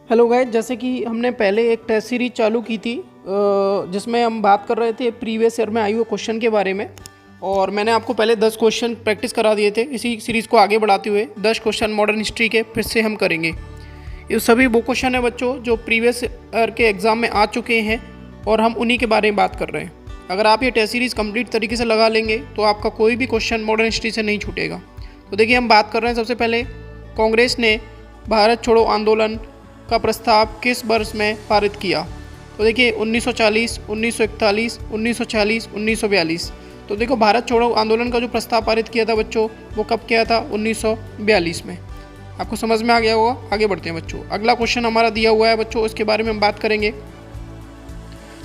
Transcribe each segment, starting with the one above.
Hello guys, जैसे कि हमने पहले एक टेस्ट सीरीज चालू की थी जिसमें हम बात कर रहे थे प्रीवियस ईयर में आए हुए क्वेश्चन के बारे में। और मैंने आपको पहले 10 क्वेश्चन प्रैक्टिस करा दिए थे। इसी सीरीज़ को आगे बढ़ाते हुए 10 क्वेश्चन मॉडर्न हिस्ट्री के फिर से हम करेंगे। ये सभी वो क्वेश्चन है बच्चों जो प्रीवियस ईयर के एग्ज़ाम में आ चुके हैं और हम उन्हीं के बारे में बात कर रहे हैं। अगर आप ये टेस्ट सीरीज़ कंप्लीट तरीके से लगा लेंगे तो आपका कोई भी क्वेश्चन मॉडर्न हिस्ट्री से नहीं छूटेगा। तो देखिए, हम बात कर रहे हैं सबसे पहले कांग्रेस ने भारत छोड़ो आंदोलन का प्रस्ताव किस वर्ष में पारित किया। तो देखिए 1940, 1941, 1940, 1942। तो देखो, भारत छोड़ो आंदोलन का जो प्रस्ताव पारित किया था बच्चों, वो कब किया था? 1942 में। आपको समझ में आ गया होगा। आगे बढ़ते हैं बच्चों। अगला क्वेश्चन हमारा दिया हुआ है बच्चों, इसके बारे में हम बात करेंगे।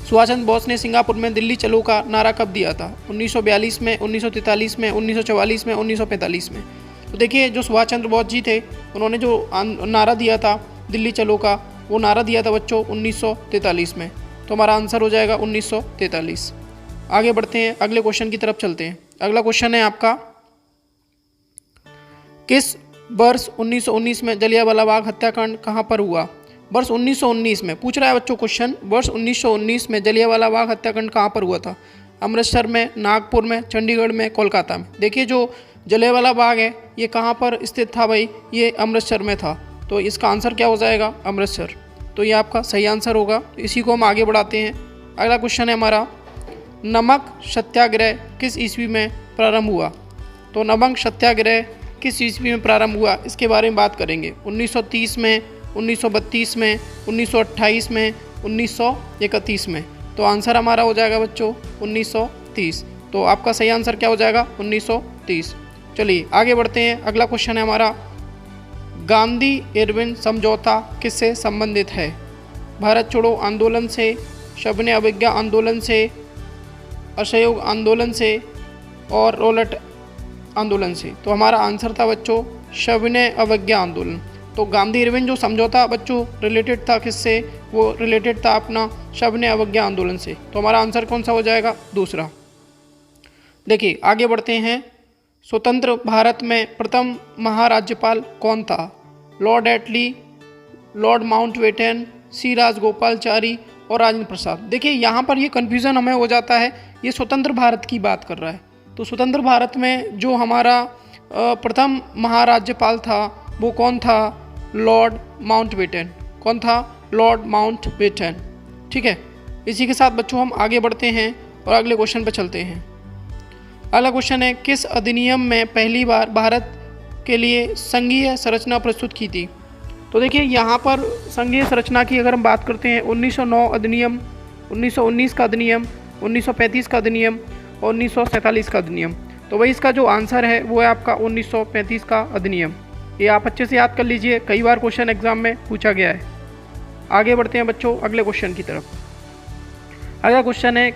सुभाष चंद्र बोस ने सिंगापुर में दिल्ली चलो का नारा कब दिया था? 1942 में, 1943 में, 1944 में, 1945 में। तो देखिए, जो सुभाष चंद्र बोस जी थे, उन्होंने जो नारा दिया था दिल्ली चलो का, वो नारा दिया था बच्चों 1943 में। तो हमारा आंसर हो जाएगा 1943। आगे बढ़ते हैं, अगले क्वेश्चन की तरफ चलते हैं। अगला क्वेश्चन है आपका, किस वर्ष 1919 में जलियांवाला बाग हत्याकांड कहाँ पर हुआ? वर्ष 1919 में पूछ रहा है बच्चों क्वेश्चन। वर्ष 1919 में जलियांवाला बाग हत्याकांड कहाँ पर हुआ था? अमृतसर में, नागपुर में, चंडीगढ़ में, कोलकाता में। देखिए, जो जलियांवाला बाग है ये कहाँ पर स्थित था भाई? ये अमृतसर में था। तो इसका आंसर क्या हो जाएगा? अमृतसर। तो ये आपका सही आंसर होगा। इसी को हम आगे बढ़ाते हैं। अगला क्वेश्चन है हमारा, नमक सत्याग्रह किस ईस्वी में प्रारंभ हुआ? तो नमक सत्याग्रह किस ईस्वी में प्रारंभ हुआ, इसके बारे में बात करेंगे। 1930 में, 1932 में, 1928 में, 1931 में। तो आंसर हमारा हो जाएगा बच्चों 1930। तो आपका सही आंसर क्या हो जाएगा? 1930। चलिए आगे बढ़ते हैं। अगला क्वेश्चन है हमारा, गांधी इरविन समझौता किससे संबंधित है? भारत छोड़ो आंदोलन से, सविनय अवज्ञा आंदोलन से, असहयोग आंदोलन से और रॉलेट आंदोलन से। तो हमारा आंसर था बच्चों सविनय अवज्ञा आंदोलन। तो गांधी इरविन जो समझौता बच्चों रिलेटेड था किससे? वो रिलेटेड था अपना सविनय अवज्ञा आंदोलन से। तो हमारा आंसर कौन सा हो जाएगा? दूसरा। देखिए आगे बढ़ते हैं। स्वतंत्र भारत में प्रथम महाराज्यपाल कौन था? लॉर्ड एटली, लॉर्ड माउंटबेटन, सी राजगोपालचारी और राजेंद्र प्रसाद। देखिए, यहाँ पर ये कन्फ्यूज़न हमें हो जाता है, ये स्वतंत्र भारत की बात कर रहा है। तो स्वतंत्र भारत में जो हमारा प्रथम महाराज्यपाल था वो कौन था? Lord Mountbatten. कौन था? Lord Mountbatten. ठीक है। इसी के साथ बच्चों हम आगे बढ़ते हैं और अगले क्वेश्चन पर चलते हैं। अगला क्वेश्चन है, किस अधिनियम में पहली बार भारत के लिए संघीय संरचना प्रस्तुत की थी? तो देखिए, यहाँ पर संघीय संरचना की अगर हम बात करते हैं, 1909 अधिनियम, 1919 का अधिनियम, 1935 का अधिनियम और 1947 का अधिनियम। तो वही इसका जो आंसर है वो है आपका 1935 का अधिनियम। ये आप अच्छे से याद कर लीजिए, कई बार क्वेश्चन एग्जाम में पूछा गया है। आगे बढ़ते हैं बच्चों अगले क्वेश्चन की तरफ। अगला क्वेश्चन है,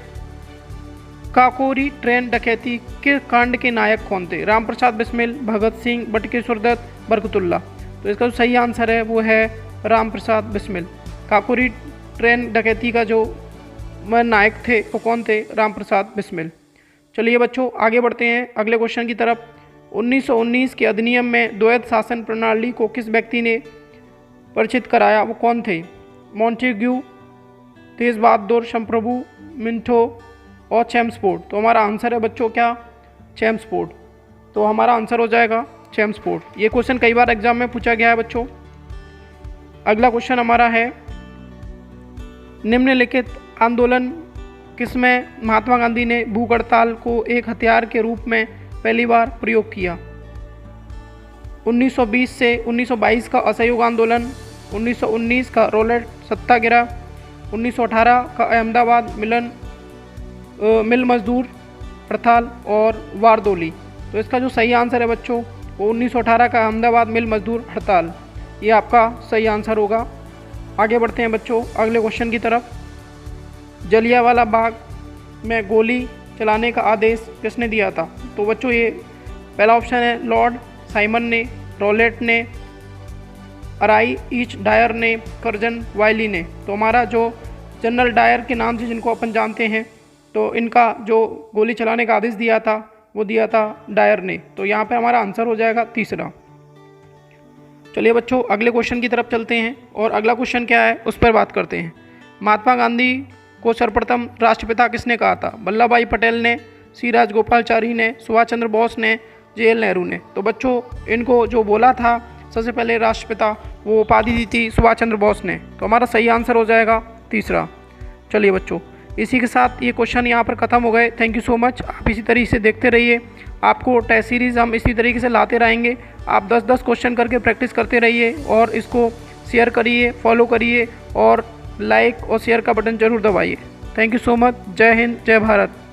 काकोरी ट्रेन डकैती के कांड के नायक कौन थे? रामप्रसाद बिस्मिल, भगत सिंह, बटुकेश्वर दत्त, बरकतुल्ला। तो इसका जो सही आंसर है वो है रामप्रसाद बिस्मिल। काकोरी ट्रेन डकैती का जो नायक थे वो कौन थे? रामप्रसाद बिस्मिल। चलिए बच्चों आगे बढ़ते हैं अगले क्वेश्चन की तरफ। 1919 के अधिनियम में द्वैध शासन प्रणाली को किस व्यक्ति ने परिचित कराया? वो कौन थे? मॉन्टेग्यू, तेज बहादुर, संप्रभु, मिंटो और चैम्सफोर्ड। तो हमारा आंसर है बच्चों क्या? चैम्सफोर्ड। तो हमारा आंसर हो जाएगा चैम्सफोर्ड। ये क्वेश्चन कई बार एग्जाम में पूछा गया है बच्चों। अगला क्वेश्चन हमारा है, निम्नलिखित आंदोलन किसमें महात्मा गांधी ने भूख हड़ताल को एक हथियार के रूप में पहली बार प्रयोग किया? 1920 से 1922 का असहयोग आंदोलन, 1919 का रॉलेट सत्याग्रह, 1918 का अहमदाबाद मिल मजदूर हड़ताल और वारदोली। तो इसका जो सही आंसर है बच्चों वो 1918 का अहमदाबाद मिल मजदूर हड़ताल। ये आपका सही आंसर होगा। आगे बढ़ते हैं बच्चों अगले क्वेश्चन की तरफ। जलियांवाला बाग में गोली चलाने का आदेश किसने दिया था? तो बच्चों ये पहला ऑप्शन है लॉर्ड साइमन ने, रॉलेट ने, अराई ईच डायर ने, कर्जन वाइली ने। तो हमारा जो जनरल डायर के नाम से जिनको अपन जानते हैं, तो इनका जो गोली चलाने का आदेश दिया था वो दिया था डायर ने। तो यहाँ पे हमारा आंसर हो जाएगा तीसरा। चलिए बच्चों अगले क्वेश्चन की तरफ चलते हैं और अगला क्वेश्चन क्या है उस पर बात करते हैं। महात्मा गांधी को सर्वप्रथम राष्ट्रपिता किसने कहा था? वल्लभ भाई पटेल ने, सी राजगोपालाचारी ने, सुभाष चंद्र बोस ने, जे.एल. नेहरू ने। तो बच्चों इनको जो बोला था सबसे पहले राष्ट्रपिता, वो उपाधि दी थी सुभाष चंद्र बोस ने। तो हमारा सही आंसर हो जाएगा तीसरा। चलिए बच्चों इसी के साथ ये क्वेश्चन यहाँ पर ख़त्म हो गए। Thank you so much. आप इसी तरीके से देखते रहिए, आपको टेस्ट सीरीज़ हम इसी तरीके से लाते रहेंगे। आप 10-10 क्वेश्चन करके प्रैक्टिस करते रहिए और इसको शेयर करिए, फॉलो करिए और लाइक और शेयर का बटन ज़रूर दबाइए। Thank you so much. जय हिंद, जय भारत।